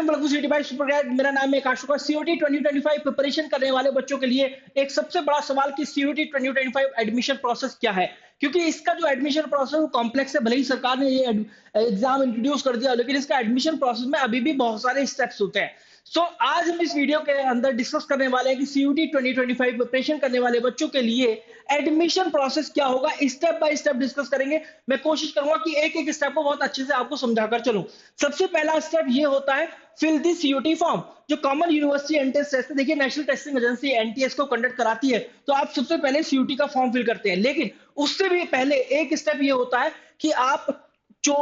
FM बल्कु city by super guide. मेरा नाम है काशुका। सीयूटी 2025 प्रिपरेशन करने वाले बच्चों के लिए एक सबसे बड़ा सवाल कि सीयूटी 2025 एडमिशन प्रोसेस क्या है, क्योंकि इसका जो एडमिशन प्रोसेस है वो कॉम्प्लेक्स है। भले ही सरकार ने ये एग्जाम इंट्रोड्यूस कर दिया, लेकिन इसका एडमिशन प्रोसेस में अभी भी बहुत सारे स्टेप्स होते हैं। सो आज हम इस वीडियो के अंदर डिस्कस करने वाले हैं कि सीयूटी 2025 प्रिपरेशन करने वाले बच्चों के लिए एडमिशन प्रोसेस क्या होगा, स्टेप बाय स्टेप डिस्कस करेंगे। मैं कोशिश करूंगा कि एक एक स्टेप को बहुत अच्छे से आपको समझाकर चलूं। सबसे पहला स्टेप ये होता है फिल दी सीयूटी फॉर्म, जो कॉमन यूनिवर्सिटी एंट्रेंस टेस्ट है। देखिए, नेशनल टेस्टिंग एजेंसी एनटीएस को कंडक्ट कराती है, तो आप सबसे पहले सीयूटी का फॉर्म फिल करते हैं। लेकिन उससे भी पहले एक स्टेप ये होता है कि आप जो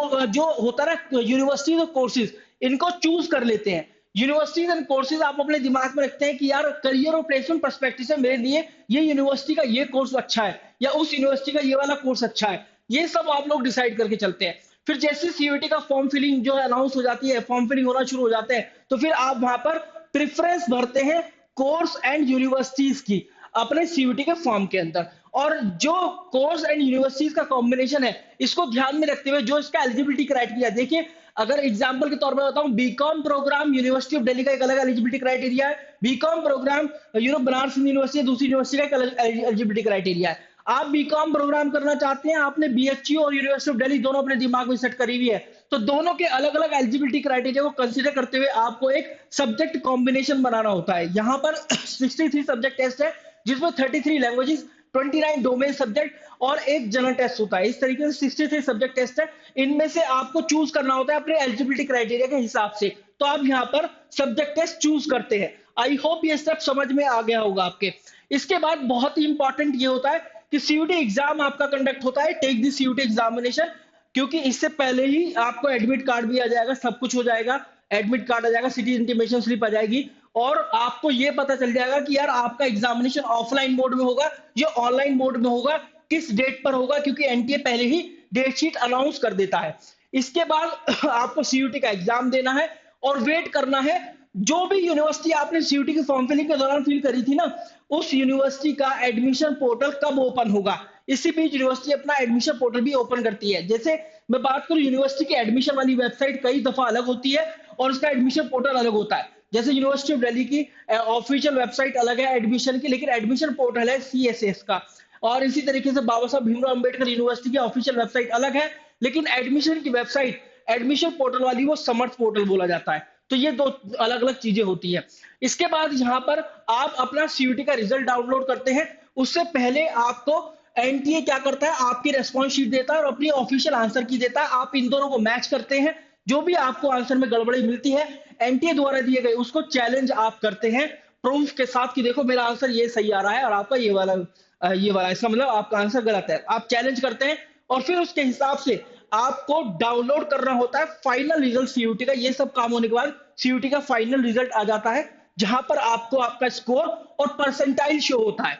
होता है ना यूनिवर्सिटीज और कोर्सेज, इनको चूज कर लेते हैं। यूनिवर्सिटीज एंड कोर्सेज आप अपने दिमाग में रखते हैं कि यार करियर और प्लेसमेंट पर्सपेक्टिव से मेरे लिए ये यूनिवर्सिटी का ये कोर्स अच्छा है या उस यूनिवर्सिटी का ये वाला कोर्स अच्छा है। ये सब आप लोग डिसाइड करके चलते हैं। फिर जैसे सीयूटी का फॉर्म फिलिंग जो है अनाउंस हो जाती है, फॉर्म फिलिंग होना शुरू हो जाते हैं, तो फिर आप वहां पर प्रेफरेंस भरते हैं कोर्स एंड यूनिवर्सिटीज की अपने सीयूटी के फॉर्म के अंदर। और जो कोर्स एंड यूनिवर्सिटीज का कॉम्बिनेशन है, इसको ध्यान में रखते हुए जो इसका एलिजिबिलिटी क्राइटेरिया, देखिए अगर एग्जांपल के तौर पर बताऊं, BCom programme university of Delhi का एक अलग एलिजिबिलिटी क्राइटेरिया है, बीकॉम प्रोग्राम बनारस यूनिवर्सिटी दूसरी यूनिवर्सिटी का एक अलग एलिजिबिलिटी क्राइटेरिया है। आप बीकॉम प्रोग्राम करना चाहते हैं, आपने बीएचयू और यूनिवर्सिटी ऑफ दिल्ली दोनों अपने दिमाग में सेट करी हुई है, तो दोनों के अलग अलग एलिजिबिलिटी क्राइटेरिया को कंसीडर करते हुए आपको एक सब्जेक्ट कॉम्बिनेशन बनाना होता है। यहाँ पर 63 सब्जेक्ट टेस्ट है, जिसमें 33 लैंग्वेजेस, 29 डोमेन सब्जेक्ट और एक जनरल टेस्ट होता है। इस तरीके से 63 सब्जेक्ट टेस्ट है। इनमें से आपको चूज करना होता है अपने एलिजिबिलिटी क्राइटेरिया के हिसाब से। तो आप यहाँ पर सब्जेक्ट टेस्ट चूज करते हैं। आई होप ये स्टेप समझ में आ गया होगा आपके। इसके बाद बहुत ही इंपॉर्टेंट ये होता है कि सीयूटी एग्जाम आपका कंडक्ट होता है, टेक दी सीयूटी एग्जामिनेशन, क्योंकि इससे पहले ही आपको एडमिट कार्ड भी आ जाएगा, सब कुछ हो जाएगा। एडमिट कार्ड आ जाएगा, सिटी इंटीमेशन स्लिप आ जाएगी, और आपको ये पता चल जाएगा कि यार आपका एग्जामिनेशन ऑफलाइन मोड में होगा या ऑनलाइन मोड में होगा, किस डेट पर होगा, क्योंकि एनटीए पहले ही डेट शीट अनाउंस कर देता है। इसके बाद आपको सीयूटी का एग्जाम देना है और वेट करना है। जो भी यूनिवर्सिटी आपने सीयूटी की फॉर्म फिलिंग के दौरान फिल करी थी ना, उस यूनिवर्सिटी का एडमिशन पोर्टल कब ओपन होगा। इसी बीच यूनिवर्सिटी अपना एडमिशन पोर्टल भी ओपन करती है। जैसे मैं बात करूं, यूनिवर्सिटी की एडमिशन वाली वेबसाइट कई दफा अलग होती है और उसका एडमिशन पोर्टल अलग होता है। जैसे यूनिवर्सिटी ऑफ दिल्ली की ऑफिशियल वेबसाइट अलग है एडमिशन की, लेकिन एडमिशन पोर्टल है सीएसएस का। और इसी तरीके से बाबा साहब भीमराव अंबेडकर यूनिवर्सिटी की ऑफिशियल वेबसाइट अलग है, लेकिन एडमिशन की वेबसाइट, एडमिशन पोर्टल वाली, वो समर्थ पोर्टल बोला जाता है। तो ये दो अलग अलग चीजें होती है। इसके बाद यहाँ पर आप अपना सीयूटी का रिजल्ट डाउनलोड करते हैं। उससे पहले आपको एनटीए क्या करता है, आपकी रेस्पॉन्स शीट देता है और अपनी ऑफिशियल आंसर की देता है। आप इन दोनों को मैच करते हैं। जो भी आपको आंसर में गड़बड़ी मिलती है, एनटीए द्वारा दिए गए उसको चैलेंज आप करते हैं प्रूफ के साथ कि देखो मेरा आंसर ये सही आ रहा है और आपका ये वाला इसका मतलब आपका आंसर गलत है। आप चैलेंज करते हैं और फिर उसके हिसाब से आपको डाउनलोड करना होता है फाइनल रिजल्ट सीयूटी का। ये सब काम होने के बाद सीयूटी का फाइनल रिजल्ट आ जाता है, जहां पर आपको आपका स्कोर और परसेंटाइल शो होता है।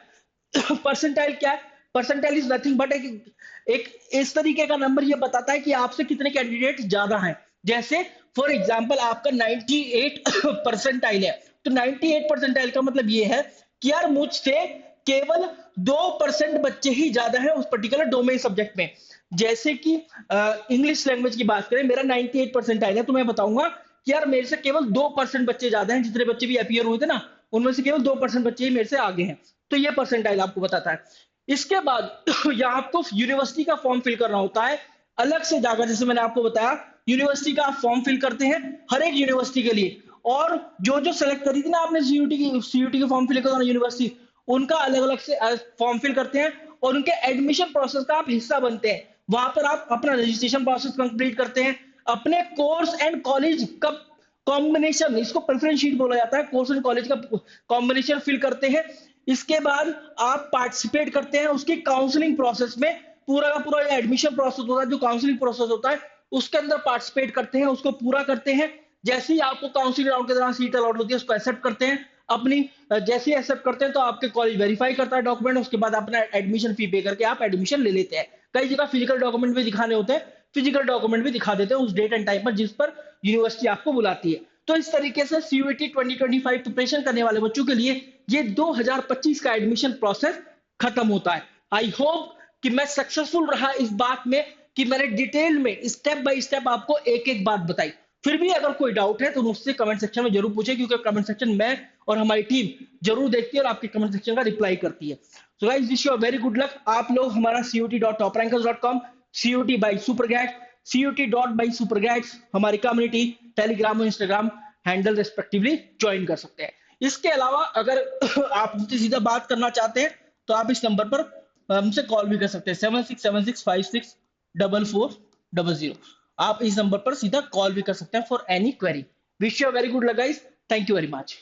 परसेंटाइल क्या है? परसेंटाइल इज नथिंग बट एक इस तरीके का नंबर ये बताता है कि आपसे कितने कैंडिडेट ज्यादा हैं। जैसे फॉर एग्जांपल आपका 98 परसेंटाइल है, तो 98 परसेंटाइल का मतलब ये है कि यार मुझसे केवल 2% बच्चे ही ज्यादा हैं उस पर्टिकुलर डोमेन सब्जेक्ट में। जैसे कि इंग्लिश लैंग्वेज की बात करें, मेरा 98 परसेंटाइल है, तो मैं बताऊंगा कि यार मेरे से केवल 2% बच्चे ज्यादा हैं। जितने बच्चे भी अपीयर हुए थे ना, उनमें से केवल 2% बच्चे ही मेरे से आगे हैं। तो ये परसेंटाइल आपको बताता है। इसके बाद यहाँ आपको यूनिवर्सिटी का फॉर्म फिल करना होता है अलग से जाकर। जैसे मैंने आपको बताया, यूनिवर्सिटी का आप फॉर्म फिल करते हैं हर एक यूनिवर्सिटी के लिए, और जो जो सेलेक्ट करी थी ना आपने सीयूटी की फॉर्म फिल करना यूनिवर्सिटी, उनका अलग अलग से फॉर्म फिल करते हैं और उनके एडमिशन प्रोसेस का आप हिस्सा बनते हैं। वहां पर आप अपना रजिस्ट्रेशन प्रोसेस कंप्लीट करते हैं, अपने कोर्स एंड कॉलेज का कॉम्बिनेशन, इसको प्रेफरेंस शीट बोला जाता है, कोर्स एंड कॉलेज का कॉम्बिनेशन फिल करते हैं। इसके बाद आप पार्टिसिपेट करते हैं उसकी काउंसलिंग प्रोसेस में। पूरा का पूरा एडमिशन प्रोसेस होता है, जो काउंसलिंग प्रोसेस होता है उसके अंदर पार्टिसिपेट करते हैं, उसको पूरा करते हैं। जैसे ही आपको काउंसलिंग राउंड के दौरान सीट अलॉट होती है, उसको एक्सेप्ट करते हैं। अपनी जैसे ही एक्सेप्ट करते हैं तो आपके कॉलेज वेरीफाई करता है डॉक्यूमेंट, उसके बाद अपना एडमिशन फी पे करके आप एडमिशन ले लेते हैं। कई जगह फिजिकल डॉक्यूमेंट भी दिखाने होते हैं, फिजिकल डॉक्यूमेंट भी दिखा देते हैं उस डेट एंड टाइम पर जिस पर यूनिवर्सिटी आपको बुलाती है। तो इस तरीके से सीयूईटी 2025 प्रिपरेशन करने वाले बच्चों के लिए ये 2025 का एडमिशन प्रोसेस खत्म होता है। आई होप कि मैं सक्सेसफुल रहा इस बात में कि मैंने डिटेल में स्टेप बाय स्टेप आपको एक एक बात बताई। फिर भी अगर कोई डाउट है तो मुझसे कमेंट सेक्शन में जरूर पूछे, क्योंकि कमेंट सेक्शन मैं और हमारी टीम जरूर देखती है और आपके कमेंट सेक्शन का रिप्लाई करती है। So guys, wish you very good luck. आप लोग हमारा cot.toprankers.com, COT by Supergat, COT.by Supergats हमारी कम्युनिटी टेलीग्राम और इंस्टाग्राम हैंडल रेस्पेक्टिवली ज्वाइन कर सकते हैं। इसके अलावा अगर आप मुझसे सीधा बात करना चाहते हैं तो आप इस नंबर पर हमसे कॉल भी कर सकते हैं, 7676564400। आप इस नंबर पर सीधा कॉल भी कर सकते हैं for any query. Wish you very good luck guys, thank you very much.